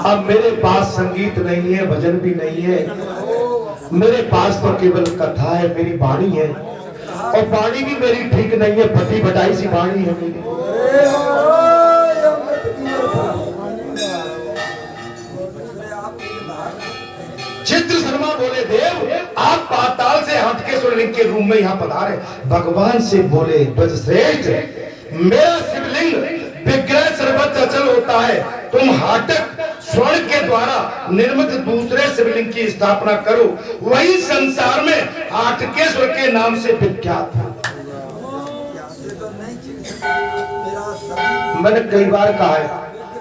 अब मेरे पास संगीत नहीं है, भजन भी नहीं है, मेरे पास तो केवल कथा है, मेरी वाणी है, और वाणी भी मेरी ठीक नहीं है, फटी फटाई सी वाणी है मेरी। चित्र शर्मा बोले, देव आप पाताल से हटके शिवलिंग के रूम में यहाँ पधारे। भगवान से बोले, ब्रजश्रेष्ठ, मेरा शिवलिंग विग्रह सर्वत्र अचल होता है, तुम हाटक स्वर्ण के द्वारा निर्मित दूसरे शिवलिंग की स्थापना करो, वही संसार में हाटकेश्वर के नाम से विख्यात है। मैंने कई बार कहा है,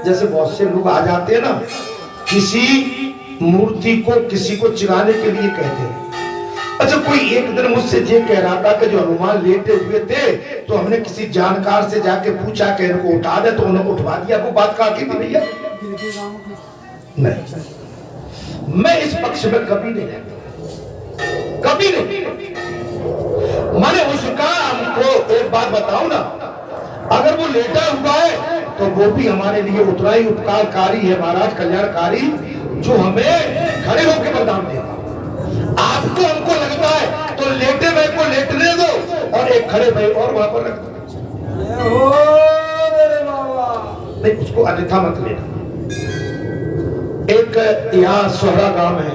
जैसे बहुत से लोग आ जाते हैं ना, किसी मूर्ति को किसी को चिराने के लिए कहते हैं। अच्छा, कोई एक दिन मुझसे ये कह रहा था कि जो हनुमान लेटे हुए थे तो हमने किसी जानकार से जाके पूछा कि इनको उठा दे, तो उन्होंने उठवा दिया। वो बात कहा की थी भैया? नहीं, मैं इस पक्ष में कभी नहीं, कभी नहीं। मैंने उसका, हमको एक बात बताऊं ना, अगर वो लेटा हुआ है तो वो भी हमारे लिए उतना ही उपकारकारी है महाराज, कल्याणकारी, जो हमें खड़े होकर वरदान देगा। आपको हमको लगता है तो लेटे हुए को लेटने दो और एक खड़े हुए और वहां पर रख दो, नहीं उसको अन्यथा मत लेना। एक यहाँ सोहरा गांव है,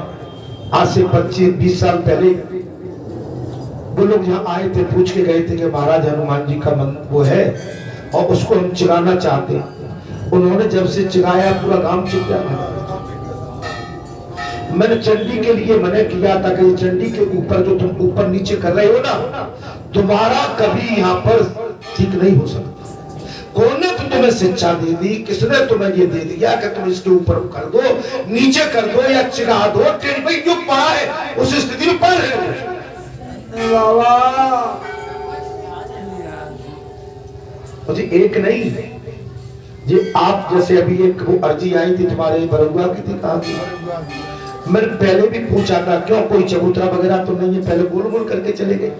आज से 25-20 साल पहले वो लोग यहाँ आए थे, पूछ के गए थे कि महाराज हनुमान जी का मंदिर वो है और उसको हम चिराना चाहते हैं। उन्होंने जब से चिराया पूरा गांव चिर गया। मैंने चंडी के लिए मना किया था कि चंडी के ऊपर जो तुम ऊपर नीचे कर रहे हो ना, तुम्हारा कभी यहाँ पर ठीक नहीं हो सकता। कौन ने तुम्हें शिक्षा दे दी? किसने तुम्हें ये दे दिया कि तुम इसके ऊपर कर दो, नीचे कर दो या चिरा दो? भाई जो पड़ा है उस स्थिति में पड़ रहे हो। मुझे एक नहीं, ये आप जैसे अभी एक वो अर्जी आई थी तुम्हारे बरुआ की थी, कहा थी? मैंने पहले भी पूछा था, क्यों कोई चबूतरा वगैरह तो नहीं है? पहले गोल गोल करके चले गए,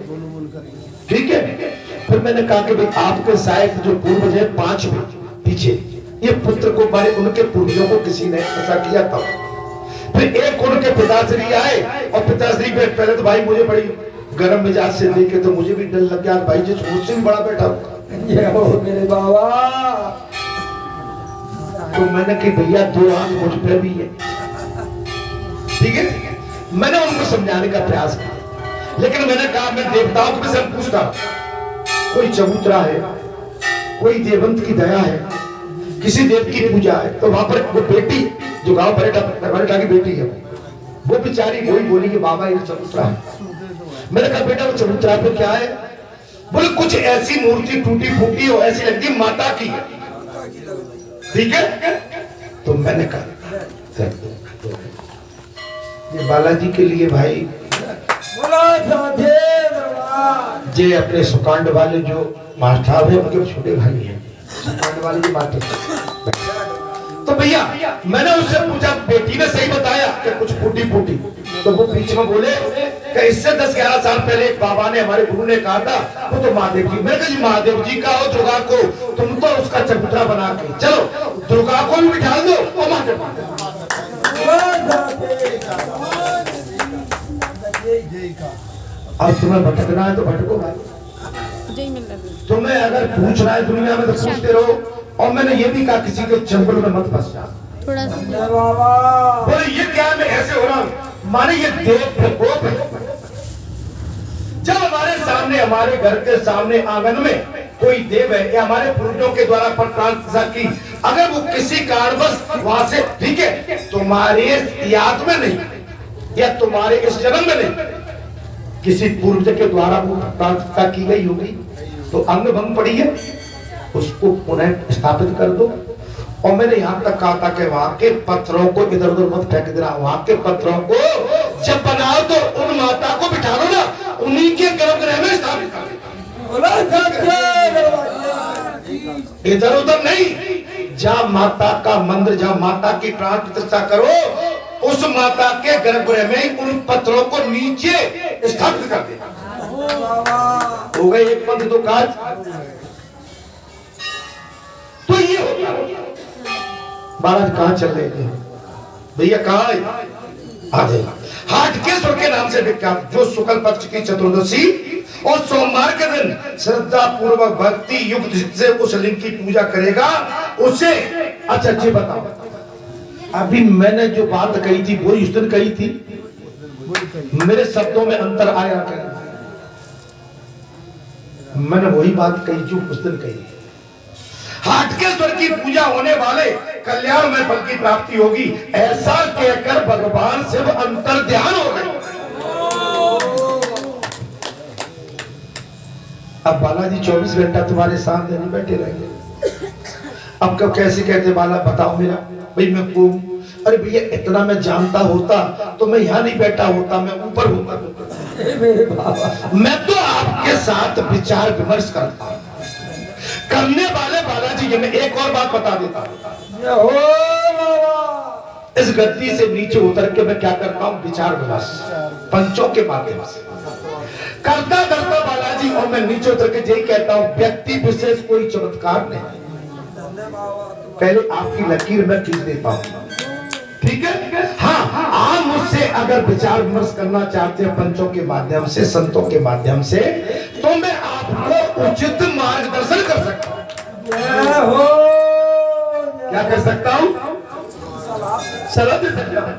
ठीक है। फिर मैंने कहा कि भाई आपके शायद जो पूर्वज है 5 पीछे, ये पुत्र को मारे, उनके पूर्वजों को किसी ने ऐसा किया था। फिर एक उनके पिताश्री आए और पिताश्री पे पहले तो भाई मुझे बड़ी गर्म मिजाज से देखे तो मुझे भी डर लग गया, भाई जी मुझसे भी बड़ा बैठा मेरे बाबा। तो मैंने कहा भैया 2 हाथ मुझ पे भी है, ठीक है। मैंने उनको समझाने का प्रयास किया, लेकिन मैंने कहा मैं देवताओं को भी सब पूछता, कोई चबूतरा है, कोई देवंत की दया है, किसी देव की पूजा है, तो वहां पर वो बेटी जो गांव परेटा की बेटी है, वो बेचारी वही बोली कि बाबा ये चबूतरा है। मैंने कहा बेटा वो चबूतरा पे क्या है? बोले कुछ ऐसी मूर्ति टूटी फूटी हो, ऐसी लगती माता की है, ठीक है। तो मैंने कहा ये बालाजी के लिए भाई जे अपने सुकांड वाले जो मास्टर है उनके छोटे भाई हैं, सुकांड वाले जो मास्टर। तो भैया मैंने उससे पूछा, बेटी ने सही बताया कि कुछ फूटी फूटी? तो वो बीच में बोले कि इससे 10-11 साल पहले एक बाबा ने, हमारे गुरु ने कहा था वो तो महादेव जी। मैंने कहा जी महादेव जी का हो दुर्गा को, तुम तो उसका चबूतरा बना के चलो, दुर्गा को भी बिठा दो और महादेव। अब तुम्हें भटकना है तो भटको भाई, तुम्हें अगर पूछना है दुनिया में तो पूछते रहो। और मैंने ये भी कहा किसी के चंबल में मत फंस जा। थोड़ा सा बोले ये क्या मैं ऐसे हो रहा हूँ? माने ये देव प्रकोप है। जब हमारे सामने, हमारे घर के सामने आंगन में कोई देव है या हमारे पूर्वजों के द्वारा प्रतिष्ठा की, अगर वो किसी कारणवश वहां से, ठीक है, तुम्हारे याद में नहीं या तुम्हारे इस जन्म में नहीं, किसी पूर्वज के द्वारा वो प्रतिष्ठा की गई होगी, तो अंग भंग पड़ी है, उसको पुनः स्थापित कर दो। और मैंने यहाँ तक कहा था कि वहां के पत्थरों को इधर उधर मत फेंक देना, वहां के पत्थरों को जब बनाओ तो उन माता को बिठा लो ना, उन्हीं के गर्भगृह में स्थापित कर दो, इधर उधर नहीं। जहाँ माता का मंदिर, जहाँ माता की प्राण प्रतिष्ठा करो, उस माता के गर्भगृह में उन पत्थरों को नीचे स्थापित कर दे। हो गए एक पंथ 2 काज। तो ये होता है महाराज कहाँ चल रहे थे? भैया कहाँ है? आ जाएगा। हाटकेश्वर के नाम से विख्यात, जो शुक्ल पक्ष की चतुर्दशी और सोमवार के दिन श्रद्धा पूर्वक भक्ति युक्त से उस लिंग की पूजा करेगा उसे। अच्छा जी बताओ, अभी मैंने जो बात कही थी वही उस दिन कही थी? मेरे शब्दों में अंतर आया क्या? मैंने वही बात कही जो उस दिन कही। हाटकेश्वर की पूजा होने वाले कल्याण में फल की प्राप्ति होगी, ऐसा कहकर भगवान शिव अंतर ध्यान हो गए। अब बालाजी 24 घंटा तुम्हारे सामने नहीं बैठे रहेंगे। अब कब कैसे कहते बाला बताओ मेरा भाई मैं को, अरे भैया इतना मैं जानता होता तो मैं यहाँ नहीं बैठा होता, मैं ऊपर होता। मैं तो आपके साथ विचार विमर्श करता हूँ। करने वाले बालाजी ये मैं एक और बात बता देता हूँ, इस गद्दी से नीचे उतर के मैं क्या करता हूँ? विचार विमर्श पंचों के माध्यम से करता करता बालाजी, और मैं नीचे उतर के यही कहता हूँ व्यक्ति विशेष कोई चमत्कार नहीं, पहले आपकी लकीर मैं खींच देता हूँ, ठीक है? हाँ, आप मुझसे अगर विचार विमर्श करना चाहते हैं पंचों के माध्यम से, संतों के माध्यम से, तो मैं आपको उचित मार्गदर्शन कर सकता हूँ। क्या कर सकता हूँ? सलाह दे सकता हूँ।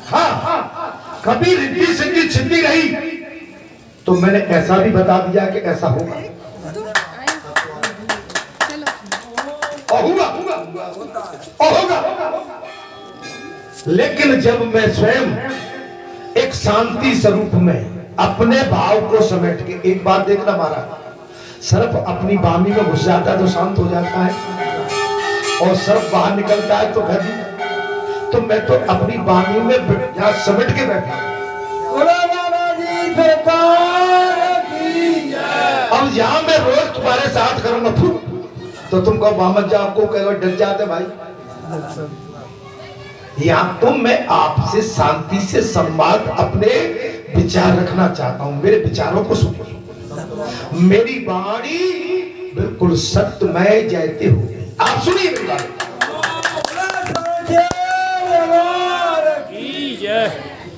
हाँ, कभी रिद्धि सिद्धि छिद्दी रही तो मैंने ऐसा भी बता दिया कि ऐसा होगा और होगा। लेकिन जब मैं स्वयं एक शांति स्वरूप में अपने भाव को समेट के, एक बात देखना महाराज, सर्प अपनी बामी में घुस जाता है तो शांत हो जाता है, और सर्प बाहर निकलता है तो घर, तो मैं तो अपनी बामी में यहाँ समेट के बैठा। अब यहाँ मैं रोज तुम्हारे साथ करूंगा तो तुम कहो बामत जाओ, को कहो डर जाते भाई। यहाँ तो मैं आपसे शांति से संवाद, अपने विचार रखना चाहता हूँ, मेरे विचारों को सुनो। मेरी वाणी बिल्कुल सत्यमय जयते हो, आप सुनिए मेरी बात।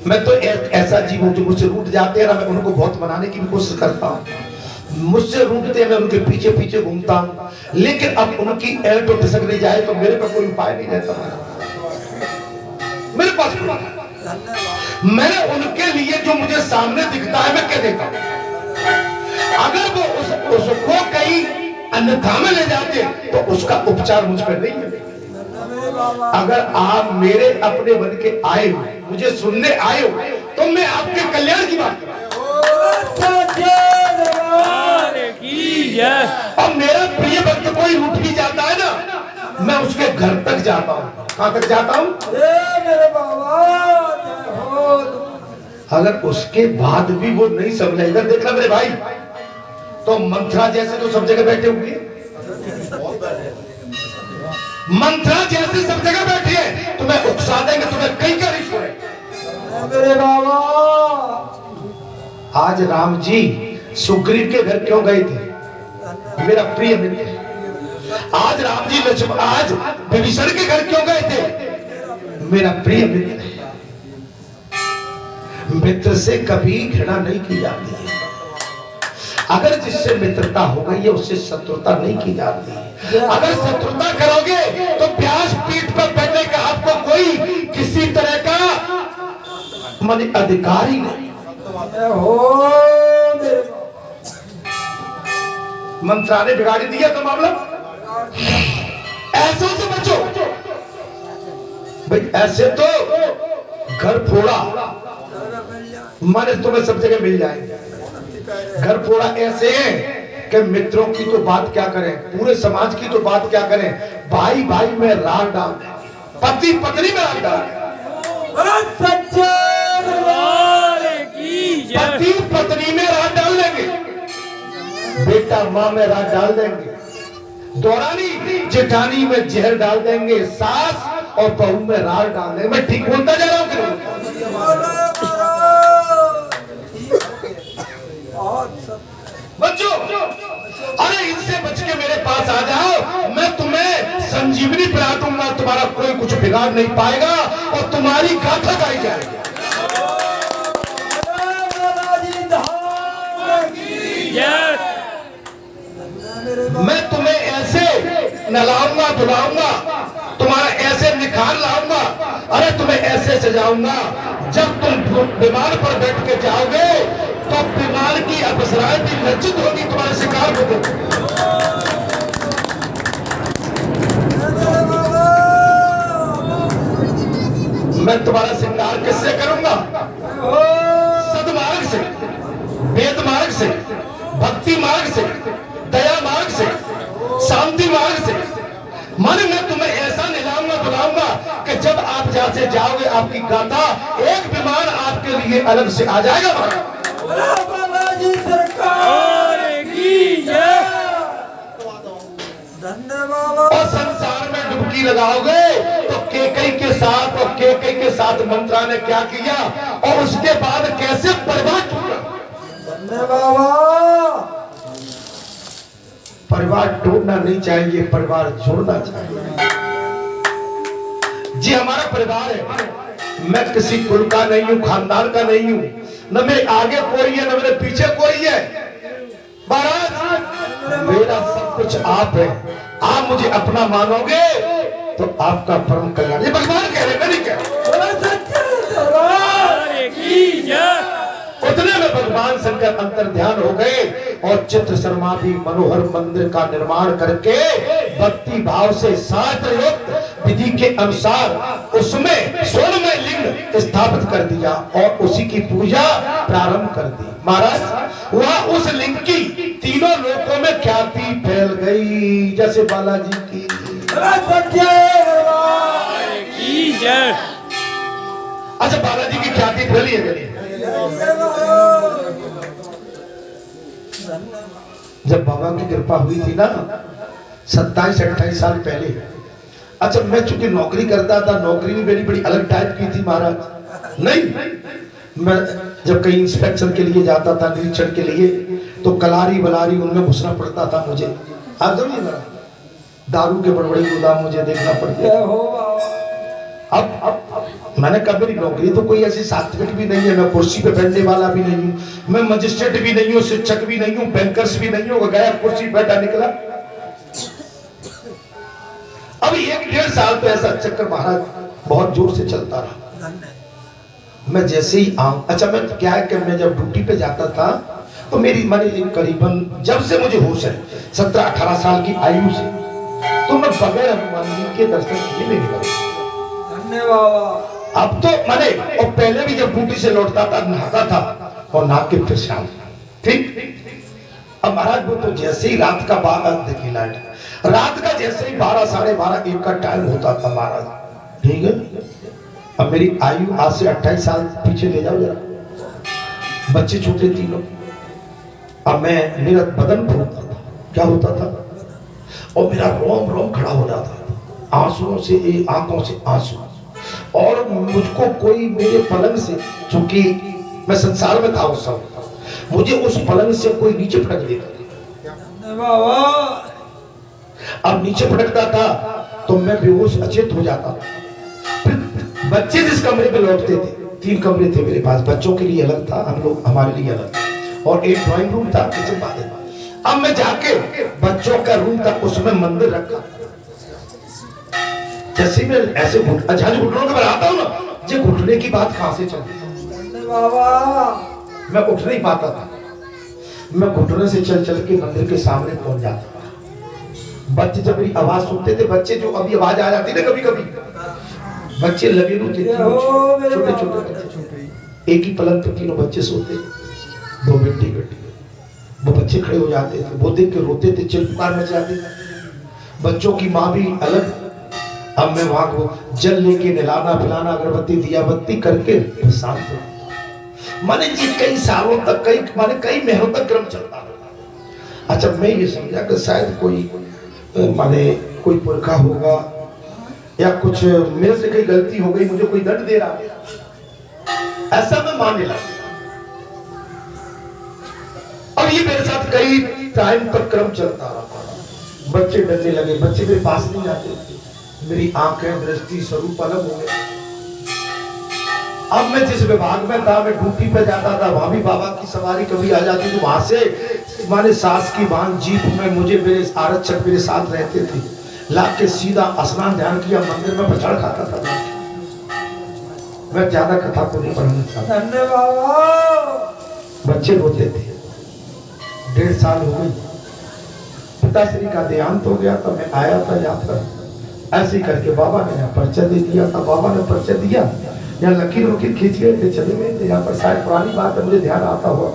मैं तो ऐसा जीव हूं जो मुझसे रूठ जाते हैं ना, मैं उनको बहुत मनाने की भी कोशिश करता हूँ, मुझसे रूठते हैं मैं उनके पीछे पीछे घूमता हूँ, लेकिन अब उनकी ऐंठ तो खिसक नहीं जाए तो मेरे पर कोई उपाय नहीं रहता मेरे पास। मैंने उनके लिए जो मुझे सामने दिखता है मैं कह देता हूँ, अगर वो उसको कहीं अन्यथा में ले जाते तो उसका उपचार मुझ पर नहीं है। अगर आप मेरे अपने बन के आए हो, मुझे सुनने आए हो, तो मैं आपके कल्याण की बात कर रहा हूं। और मेरा प्रिय भक्त कोई रूठ भी जाता है ना, मैं उसके घर तक जाता हूँ। कहां तक जाता हूँ? अगर उसके बाद भी वो नहीं समझा, इधर देखना मेरे भाई, तो मंत्रा जैसे तो सब जगह बैठे होंगे, मंत्रा जैसे सब जगह बैठे हैं, तुम्हें उकसा देंगे, तुम्हें कहीं का नहीं छोड़ेंगे मेरे बाबा। आज राम जी सुग्रीव के घर क्यों गए थे? मेरा प्रिय मित्र। आज राम जी लक्ष्मण आज विभीषण के घर क्यों गए थे? मेरा प्रिय मित्र। मित्र से कभी घृणा नहीं की जाती है, अगर जिससे मित्रता हो गई है उससे शत्रुता नहीं की जाती है। अगर शत्रुता करोगे तो व्यास पीठ पर बैठने का आपको कोई किसी तरह का माने अधिकार ही नहीं हो। मंत्रा ने बिगाड़ी दिया तो मामला, ऐसे से बचो भाई, ऐसे तो घर फोड़ा माने तुम्हें सब जगह मिल जाएंगे। घर फोड़ा ऐसे हैं कि मित्रों की तो बात क्या करें, पूरे समाज की तो बात क्या करें, भाई भाई में राग डाल दें, पति पत्नी में राग डाल दें, पति पत्नी में राग डाल देंगे, बेटा माँ में राग डाल देंगे, दौरानी जेठानी में जहर डाल देंगे, सास और बहू में राग डाल देंगे। मैं ठीक बोलता जा रहा हूँ? बच्चों, अरे इनसे बच के मेरे पास आ जाओ, मैं तुम्हें संजीव संजीवनी पिला दूंगा, तुम्हारा कोई कुछ बिगाड़ नहीं पाएगा और तुम्हारी गाथा गाई जाएगी। मैं तुम्हें ऐसे नहलाऊंगा धुलाऊंगा, तुम्हारा ऐसे निखार लाऊंगा, अरे तुम्हें ऐसे सजाऊंगा, जब तुम विमान पर बैठ के जाओगे तो विमान की अप्सराएं भी लज्जित होगी तुम्हारे शिकार को। मैं तुम्हारा श्रृंगार किससे करूंगा? सद्मार्ग से, वेद मार्ग से, भक्ति मार्ग से, दया मार्ग से, शांति मार्ग से। माने मैं तुम्हें ऐसा नहलाऊंगा धुलाऊंगा कि जब आप जहां से जाओगे आपकी गाथा एक विमान आपके लिए अलग से आ जाएगा। बालाजी सरकार की जय। धन्यवाद। और संसार में डुबकी लगाओगे तो केकई के साथ, और केकई के साथ मंत्रा ने क्या किया और उसके बाद कैसे बर्बाद किया। धन्यवाद। परिवार टूटना नहीं चाहिए, परिवार जोड़ना चाहिए। जी हमारा परिवार है, मैं किसी कुल का नहीं हूं, खानदान का नहीं हूं, न मेरे आगे कोई है न मेरे पीछे कोई है। महाराज मेरा सब कुछ आप है, आप मुझे अपना मानोगे तो आपका परम कल्याण। ये भगवान कह रहे, मैं नहीं कह रहा। उतने में भगवान शंकर अंतर ध्यान हो गए और चित्र शर्मा भी मनोहर मंदिर का निर्माण करके भक्ति भाव से शास्त्रयुक्त विधि के अनुसार उसमें स्वर्णमय लिंग स्थापित कर दिया और उसी की पूजा प्रारंभ कर दी। महाराज वह उस लिंग की तीनों लोकों में ख्याति फैल गई, जैसे बालाजी की जय। अच्छा बालाजी की ख्याति फैली है। जब बाबा की कृपा हुई थी ना 27-28 साल पहले, अच्छा मैं चूंकि नौकरी करता था, नौकरी भी मेरी बड़ी अलग टाइप की थी महाराज। नहीं मैं जब कहीं इंस्पेक्शन के लिए जाता था, निरीक्षण के लिए, तो कलारी बलारी उनमें घुसना पड़ता था मुझे। आदमी दारू के बड़े बड़े गोदाम मुझे देखना पड़ता। अब मैंने कहा मेरी नौकरी तो कोई ऐसी सात्विक भी नहीं है, मैं कुर्सी पे बैठने वाला भी नहीं हूँ, मैं मजिस्ट्रेट भी नहीं हूँ, शिक्षक भी नहीं हूँ, बैंकर्स भी नहीं हूँ। गया कुर्सी बैठा निकला। अभी 1-1.5 साल तो ऐसा चक्कर महाराज बहुत जोर से चलता रहा। मैं जैसे ही अच्छा मैं क्या है कि मैं जब ड्यूटी पे जाता था तो मेरी मानी करीबन जब से मुझे होश है 17-18 साल की आयु से, तो मैं बगैर हनुमान जी के दर्शन किए नहीं निकला। अब तो माने और पहले भी जब ड्यूटी से लौटता था नहाता था और नहा के फिर शाम। ठीक। अब महाराज वो तो जैसे ही रात का 12 देखिए लाइट, रात का जैसे ही 12, 12:30, 1 का टाइम होता था महाराज। ठीक है। अब मेरी आयु आज से 28 साल पीछे ले जाओ जरा, बच्चे छोटे तीनों। अब मैं मेरा बदन फूलता था, क्या होता था, और मेरा रोम रोम खड़ा हो जाता था, आंसुओं से, आंखों से आंसू। और मुझको कोई मेरे पलंग से, चूंकि मैं संसार में था उस समय, मुझे उस पलंग से कोई नीचे पटक देता। अब नीचे पटकता था तो मैं बेहोश अचेत हो जाता था। फिर बच्चे जिस कमरे में लौटते थे, 3 कमरे थे मेरे पास, बच्चों के लिए अलग था, हम लोग हमारे लिए अलग, और एक ड्राइंग रूम था, किचन बाथरूम। अब मैं जाके बच्चों का रूम था, उसमें मंदिर रखा। जैसे मैं ऐसे घुटनों के बनाता हूँ ना, ये घुटने की बात कहां से चलती, मैं उठ नहीं पाता था। मैं घुटने से चल चल के मंदिर के सामने पहुंच जाता था। बच्चे जब मेरी आवाज सुनते थे, बच्चे जो अभी आवाज आ जाती ना कभी कभी, बच्चे लगे होते थे, छोटे छोटे, एक ही पलंग पे 3 बच्चे सोते, 2 बेटी बेटी। वो बच्चे खड़े हो जाते थे, वो देख के रोते थे, चिल्लाकार मच जाती थी। बच्चों की माँ भी अलग। अब मैं वहां को जल लेके नहलाना पिलाना, अगरबत्ती दिया बत्ती करके शांत हो। माने जी कई सालों तक, कई महीनों तक क्रम चलता रहा। अच्छा मैं ये समझा कि शायद कोई माने कोई पुरखा होगा या कुछ मेरे से कई गलती हो गई, मुझे कोई दंड दे रहा, ऐसा मैं मानने लगा। अब ये मेरे साथ कई टाइम तक क्रम चलता रहा। बच्चे डरने लगे, बच्चे मेरे पास नहीं आते थे। मेरी आंखें दृष्टि स्वरूप अलग हो गए। अब मैं जिस विभाग में था, मैं ड्यूटी पे जाता था, वहां भी बाबा की सवारी कभी आ जाती तो वहां से माने सास की बांध जीप में मुझे मेरे आरक्षक मेरे साथ रहते थे, ला के सीधा स्नान ध्यान किया, मंदिर में प्रसाद खाता था। मैं ज्यादा कथा को नहीं पढ़ना चाहता। बच्चे रोते थे। 1.5 साल हो गई, पिताश्री का देहांत हो गया था। मैं आया था यात्रा, ऐसे ही करके बाबा ने यहाँ परिचय दे दिया था। बाबा ने परिचय दिया, यहाँ लकीर वकीर खींच गए थे, चले गए थे। यहाँ पर शायद पुरानी बात है, मुझे ध्यान आता हुआ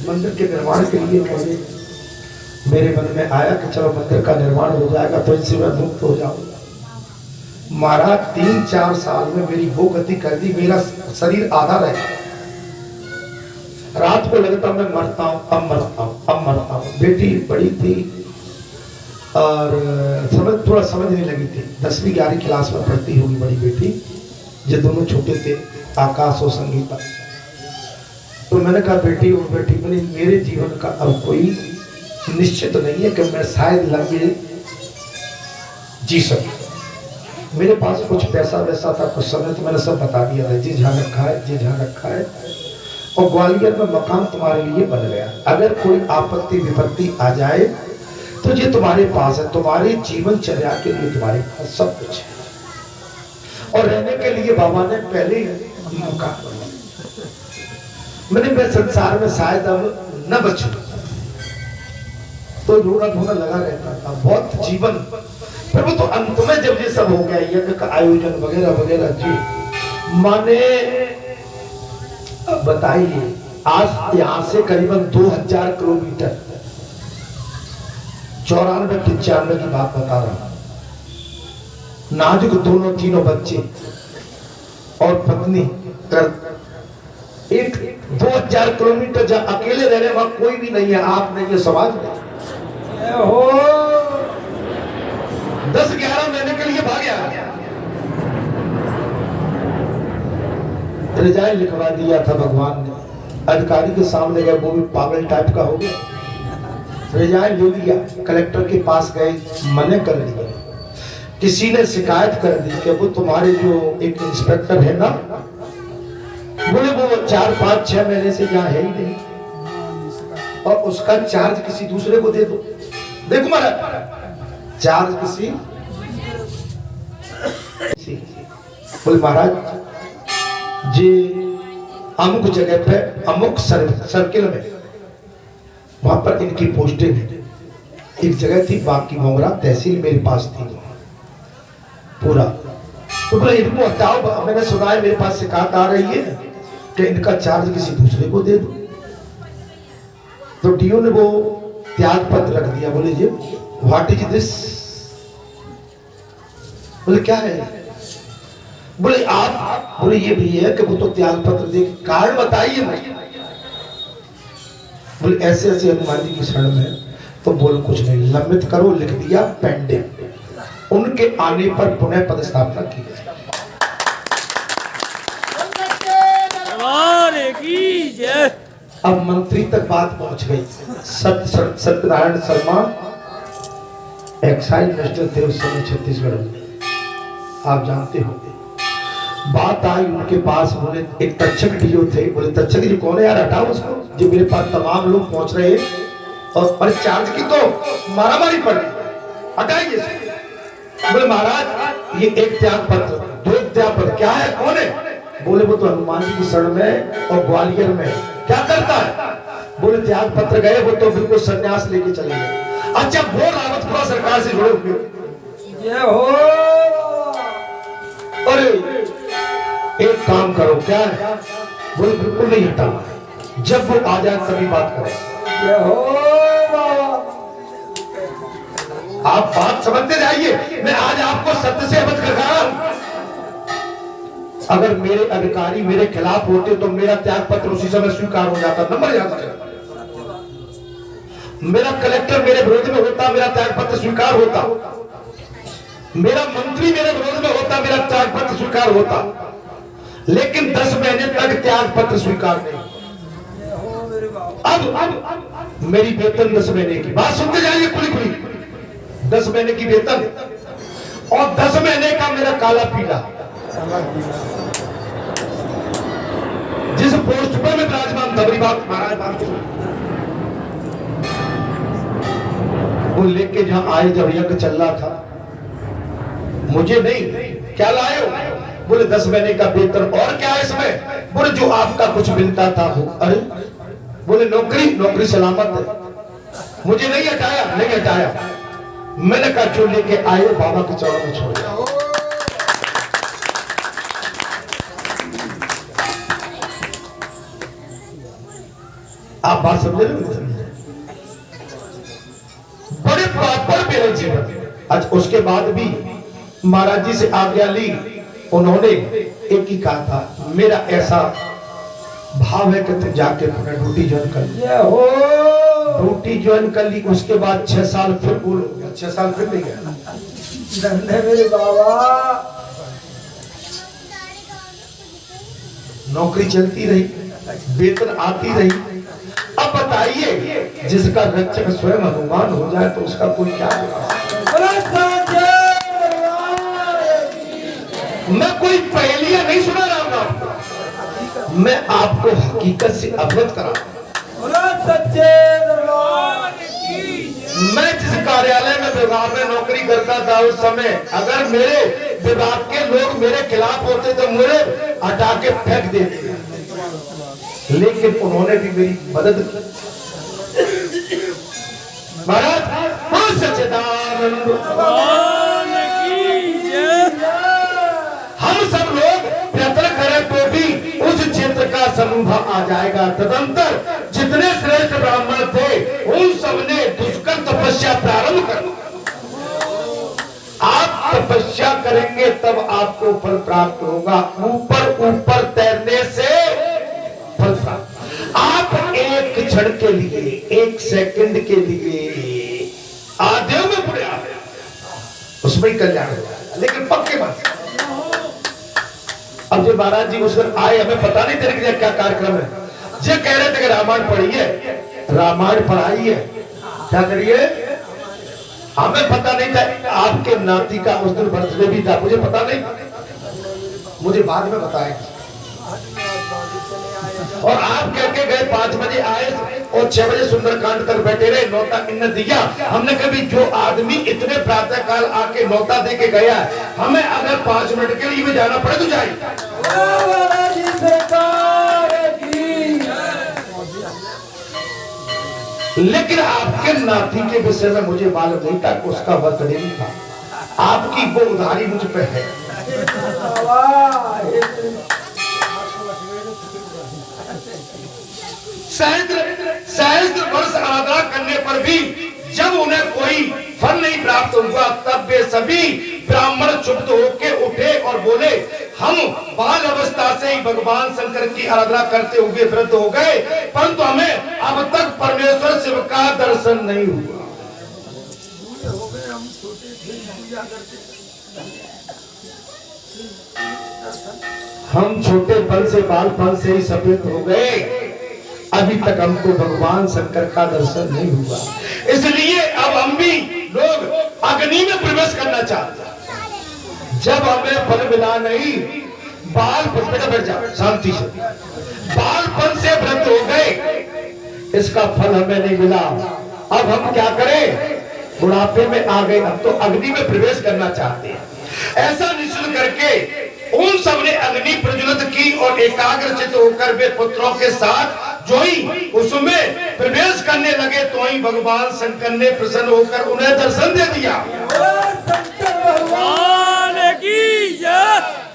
मंदिर के निर्माण के लिए पहले मेरे मन में आया कि चलो मंदिर का निर्माण हो जाएगा तो इनसे मैं मुक्त हो जाऊंगा। महाराज 3-4 साल में मेरी वो गति कर दी, मेरा शरीर आधा रह गया। रात को लगता मैं मरता हूँ, अब मरता हूँ, अब मरता हूँ। बेटी बड़ी थी और थोड़ा समझ नहीं लगी थी, 10वीं 11वीं क्लास में पढ़ती होगी बड़ी बेटी। जो दोनों छोटे थे, आकाश और संगीता। तो मैंने कहा बेटी और बेटी, मैंने मेरे जीवन का अब कोई निश्चित नहीं है कि मैं शायद लंबे जी सकूं। मेरे पास कुछ पैसा वैसा था, कुछ समय, तो मैंने सब बता दिया था, जी जहाँ रखा है, जी जहाँ रखा है। और ग्वालियर में मकान तुम्हारे लिए बन गया, अगर कोई आपत्ति विपत्ति आ जाए तो ये तुम्हारे पास है, तुम्हारे जीवन चर्या के लिए तुम्हारे पास सब कुछ है। और रहने के लिए बाबा ने पहले ही मकान बनाया। मैंने मैं संसार में शायद अब न बचूं, तो ढूंढा ढूंढा लगा रहता था बहुत जीवन। फिर वो तो अंत में जब ये सब हो गया, यज्ञ का आयोजन वगैरह वगैरह, जी माने अब बताइए, आज यहाँ से करीबन 2000 किलोमीटर, 94-95 की बात बता रहा हूं। नाजुक दोनों तीनों बच्चे और पत्नी, एक 2000 किलोमीटर जहाँ अकेले रह रहे, वहां कोई भी नहीं है, आप नहीं है, समाज नहीं। 10-11 महीने के लिए भाग्या, रिजाइन लिखवा दिया था भगवान ने। अधिकारी के सामने गए, वो भी पागल टाइप का हो गया। रिजाइन ले लिया, कलेक्टर के पास गए, मना कर दिया। किसी ने शिकायत कर दी कि वो तुम्हारे जो एक इंस्पेक्टर है ना, बोले वो 4-5-6 महीने से यहाँ है ही नहीं, और उसका चार्ज किसी दूसरे को दे दो। देखो महाराज, चार्ज किसी, बोले महाराज जी अमुक जगह पे अमुक सर्किल में, वहां पर इनकी पोस्टिंग है। एक जगह थी बाकी मोगरा तहसील, मेरे पास थी पूरा। तो बोले इनको हटाओ, मैंने सुना है मेरे पास शिकायत आ रही है कि इनका चार्ज किसी दूसरे को दे दो। तो डीओ ने वो त्याग पत्र रख दिया। बोले जी व्हाट इज दिस? बोले क्या है? बोले आप, बोले ये भी है कि वो तो त्याग पत्र दे, कारण बताइए मुझे। बोले ऐसे ऐसे हनुमान जी की शरण में, तो बोल कुछ नहीं, लंबित करो, लिख दिया पेंडिंग। उनके आने पर पुनः पदस्थापना की गई। अब मंत्री तक बात पहुंच गई। सत्यनारायण शर्मा एक्साइज मिनिस्टर थे उस समय छत्तीसगढ़ में, आप जानते होंगे। बात आई उनके पास, बोले एक तक्षक डीओ थे, बोले तक्षक जी कौन है यार, हटाओ उसको, जो मेरे पास तमाम लोग पहुंच रहे हैं और चार्ज की तो मारामारी पड़ रही, हटाइए। बोले महाराज ये एक त्याग पत्र, 2 त्याग पत्र, क्या है, कौन है? बोले वो तो हनुमान जी की शरण में और ग्वालियर में, क्या करता है? बोले त्याग पत्र गए, वो तो बिल्कुल संन्यास लेके चले गए। अच्छा वो रावतपुरा सरकार से जुड़े हुए, ये हो, अरे एक काम करो, क्या है? बोले बिल्कुल नहीं हटाना, जब वो आ जाए तभी बात करें। ये हो आप बात समझते जाइए, मैं आज आपको सत्य से अवगत कर रहा हूं। अगर मेरे अधिकारी मेरे खिलाफ होते तो मेरा त्याग पत्र उसी समय स्वीकार हो जाता, नंबर याद रखना। मेरा कलेक्टर मेरे विरोध में होता, मेरा त्याग पत्र स्वीकार होता। मेरा मंत्री मेरे विरोध में होता, मेरा त्याग पत्र स्वीकार होता। लेकिन 10 महीने तक त्याग पत्र स्वीकार नहीं। अब मेरी वेतन 10 महीने की, बात सुनते जाइए खुली खुली, 10 महीने की वेतन और 10 महीने का मेरा काला पीला। जिस पोस्ट पर मैं विराजमान था, बात महाराज बात वो लेके जहां आए, जब यज्ञ चल रहा था, मुझे नहीं, क्या लाए हो? बोले 10 महीने का वेतन। और क्या है इसमें? बोले जो आपका कुछ मिलता था वो। अरे बोले नौकरी, नौकरी सलामत है। मुझे नहीं हटाया, नहीं हटाया। मैंने कहा जो लेके आए बाबा के चरणों में छोड़। आप बात समझे ना? बड़े प्रॉपर मेरे जीवन। आज उसके बाद भी महाराज जी से आज्ञा ली, उन्होंने एक ही कहा था, मेरा ऐसा भाव है कि तुम जाके अपना ड्यूटी ज्वाइन कर लिया हो। ड्यूटी ज्वाइन कर ली, उसके बाद 6 साल फिर बोलो, 6 साल फिर नहीं गया। मेरे बाबा नौकरी चलती रही, वेतन आती रही। अब बताइए, जिसका रक्षक स्वयं हनुमान हो जाए तो उसका कोई क्या होगा? मैं कोई पहेलियां नहीं सुना रहा हूं आपको, मैं आपको हकीकत से अवगत करा। मैं जिस कार्यालय में विभाग में नौकरी करता था, उस समय अगर मेरे विभाग के लोग मेरे खिलाफ होते तो मुझे हटा के फेंक देते, लेकिन उन्होंने भी मेरी मदद की। महाराज सच्चिदानंद हम सब लोग प्रयत्न करें तो भी उस क्षेत्र का समूह आ जाएगा। तदंतर जितने श्रेष्ठ ब्राह्मण थे उन सब ने दुष्कर तपस्या प्रारंभ कर। आप तपस्या करेंगे तब आपको फल प्राप्त होगा। ऊपर ऊपर तैरने से फल प्राप्त। आप एक क्षण के लिए, एक सेकंड के लिए आधे में पड़े आ गए, उसमें ही कल्याण हो जाएगा, लेकिन पक्के बात। अब जो महाराज जी उस दिन आए, हमें पता नहीं तेरे क्या कार्यक्रम है। जो कह रहे थे कि रामायण पढ़िए, रामायण पढ़ाई है, क्या करिए? हमें पता नहीं था आपके नाती का उस दिन बर्थडे भी था, मुझे पता नहीं, मुझे बाद में बताया। और आप कह के गए 5 बजे आए और 6 बजे सुंदरकांड तक बैठे रहे, नौता इन्हें दिया। हमने कभी जो आदमी इतने प्रातः काल आके नौता दे के गया, हमें अगर 5 मिनट के लिए भी जाना पड़े तो जाए। लेकिन आपके नाती के विषय में मुझे मालूम नहीं था कि उसका बर्थडे नहीं था। आपकी वो उधारी मुझ पे है। सहस्त्र वर्ष आराधना करने पर भी जब उन्हें कोई फल नहीं प्राप्त हुआ, तब वे सभी ब्राह्मण चुप होके उठे और बोले, हम बाल अवस्था से ही भगवान शंकर की आराधना करते हुए वृद्ध हो गए, परंतु हमें अब तक परमेश्वर शिव का दर्शन नहीं हुआ। हम छोटे पल से, बालपन से ही सफेद हो गए, अभी तक हमको भगवान शंकर का दर्शन नहीं हुआ। इसलिए अब हम भी लोग अग्नि में प्रवेश करना चाहते हैं। जब हमें फल मिला नहीं, बालपन पे बैठ जाओ शांति से, बालपन से वृद्ध हो गए, इसका फल हमें नहीं मिला। अब हम क्या करें? बुढ़ापे में आ गए, अब तो अग्नि में प्रवेश करना चाहते हैं। ऐसा निश्चय करके उन सब ने अग्नि प्रज्वलित की और एकाग्रचित होकर वे पुत्रों के साथ जो ही उसमें प्रवेश करने लगे, तो ही भगवान शंकर ने प्रसन्न होकर उन्हें दर्शन दे दिया।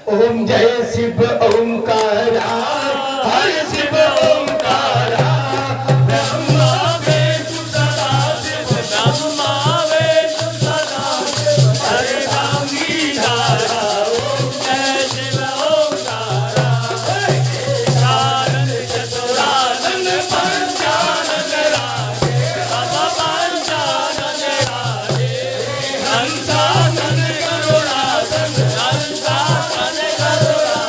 ओम जय शिव ओंकारा, हर शिव ओंकारा, ब्रह्मा विष्णु सदा शिव, ब्रह्मा विष्णु सदा शिव, हरे राम की धारा। ओम जय शिव ओंकारा, चारण चतुरानन पंचानन राजे, बाबा पंचानन राजे, हंसानन करुणानन, हंसानन करुणानन,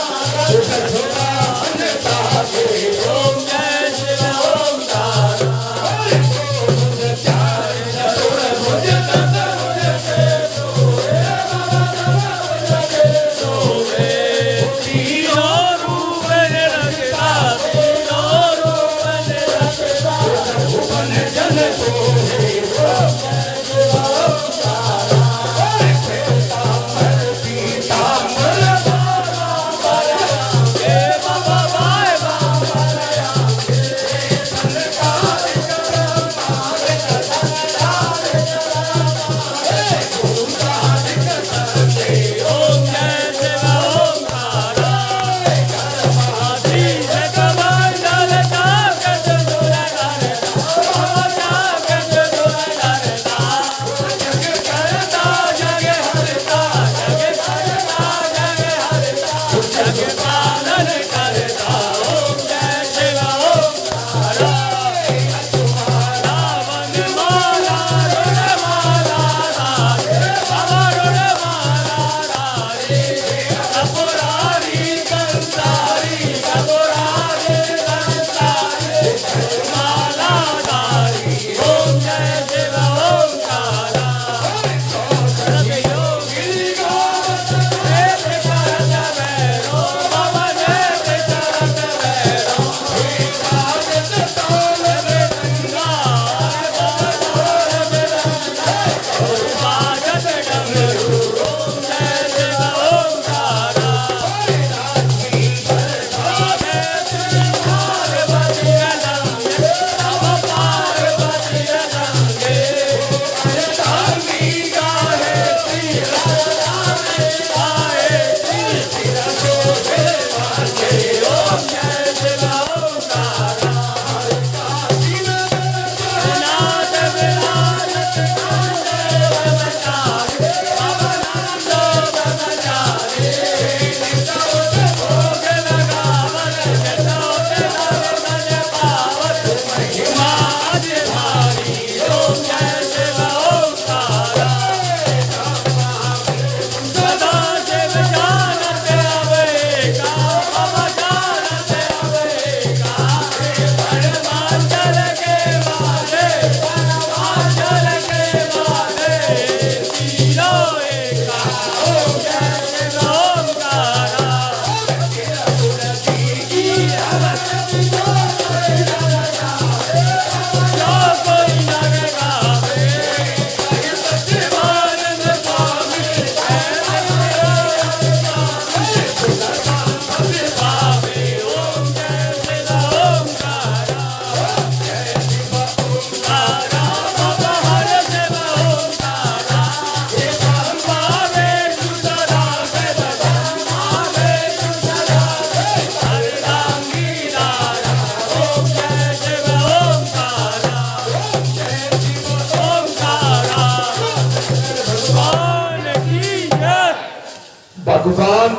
भगवान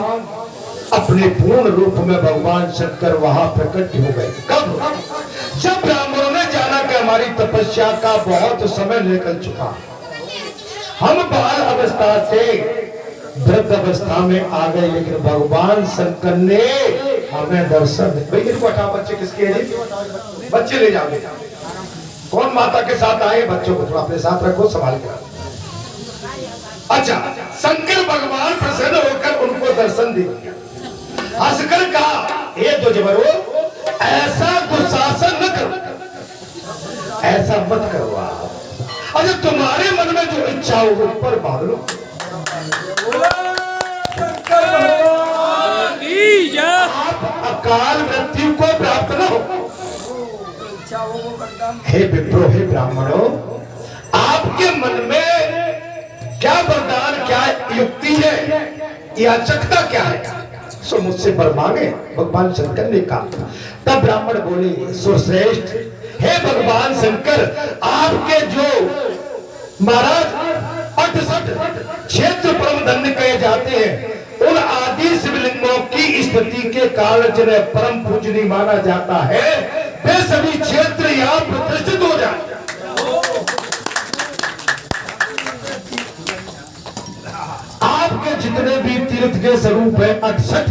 अपने पूर्ण रूप में भगवान शंकर वहां प्रकट हो गए। कब? जब ब्राह्मणों ने जाना कि हमारी तपस्या का बहुत समय निकल चुका, हम बाल अवस्था से वृद्ध अवस्था में आ गए, लेकिन भगवान शंकर ने हमें दर्शन दिया। भाई इनको हटा, बच्चे किसके हैं? बच्चे ले जाओ। कौन माता के साथ आए? बच्चों को थोड़ा अपने साथ रखो, संभाल कर। अच्छा, शंकर भगवान प्रसन्न होकर उनको दर्शन दिया, हंसकर कहा, हे दो जबरो, ऐसा दुशासन न करो, ऐसा मत करो आप। अरे तुम्हारे मन में जो इच्छा हो वो ऊपर मांग लो। आप अकाल मृत्यु को प्राप्त न हो। हे विप्रो, हे ब्राह्मणों, आपके मन में क्या वरदान, क्या युक्ति है, याचकता क्या है, सो मुझसे वर मांगे। भगवान शंकर ने कहा। तब ब्राह्मण बोले, सुश्रेष्ठ, हे भगवान शंकर, आपके जो महाराज 68 क्षेत्र परम धन्य कहे जाते हैं, उन आदि शिवलिंगों की स्थिति के कारण जिन्हें परम पूजनीय माना जाता है, वे सभी क्षेत्र यहाँ प्रतिष्ठित हो जाए। आपके जितने भी तीर्थ के स्वरूप है 68,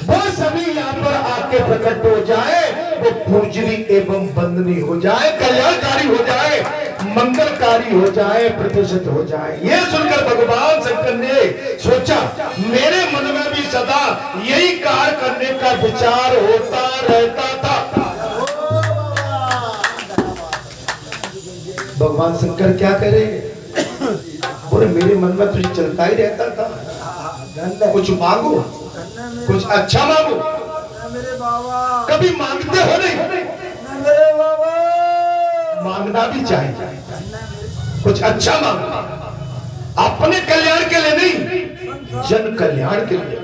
वो सभी यहाँ पर आके प्रकट हो जाए, वो पूजनीय एवं वंदनीय हो जाए, कल्याणकारी हो जाए, मंगलकारी हो जाए, प्रतिष्ठित हो जाए। ये सुनकर भगवान शंकर ने सोचा, मेरे मन में भी सदा यही कार्य करने का विचार होता रहता था। भगवान शंकर क्या करें? बोले, मेरे मन में तुझे चलता ही रहता था, कुछ मांगो, कुछ अच्छा मांगो। मेरे बाबा कभी मांगते हो नहीं? मेरे बाबा मांगना भी चाहिए, कुछ अच्छा मांगो, अपने कल्याण के लिए नहीं, जन कल्याण के लिए।